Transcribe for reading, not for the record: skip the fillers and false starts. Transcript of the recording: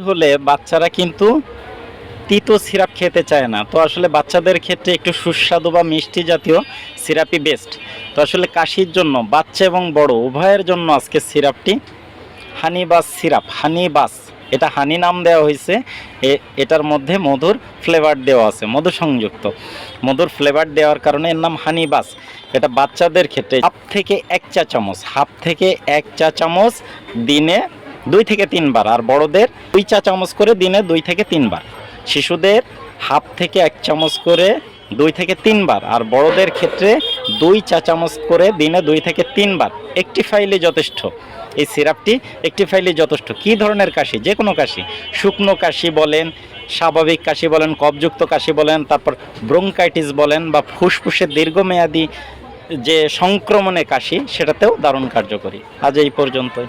হলে বাচ্চারা কিন্তু তিতো সিরাপ খেতে চায় না। তো আসলে বাচ্চাদের ক্ষেত্রে একটু সুস্বাদু বা মিষ্টি জাতীয় সিরাপই বেস্ট। তো আসলে কাশির জন্য বাচ্চা এবং বড় উভয়ের জন্য আজকে সিরাপটি হানিবাস সিরাপ, হানিবাস, এটা হানি নাম দেওয়া হয়েছে। এটার মধ্যে মধুর ফ্লেভার দেওয়া আছে, মধু সংযুক্ত মধুর ফ্লেভার দেওয়ার কারণে এর নাম হানিবাস। এটা বাচ্চাদের ক্ষেত্রে হাফ থেকে এক চা চামচ দিনে 2 থেকে 3 বার, আর বড়দের 2 চা চামচ করে দিনে 2 থেকে 3 বার। শিশুদের হাফ থেকে 1 চামচ করে 2 থেকে 3 বার, আর বড়দের ক্ষেত্রে 2 চা চামচ করে দিনে 2 থেকে 3 বার। একটি ফাইলে যথেষ্ট, এই সিরাপটি একটি ফাইলে যথেষ্ট। কী ধরনের কাশি? যে কোনো কাশি, শুকনো কাশি বলেন, স্বাভাবিক কাশি বলেন, কফযুক্ত কাশি বলেন, তারপর ব্রঙ্কাইটিস বলেন, বা ফুসফুসের দীর্ঘমেয়াদী যে সংক্রমণে কাশি, সেটাতেও দারুণ কার্যকরী। আজ এই পর্যন্তই।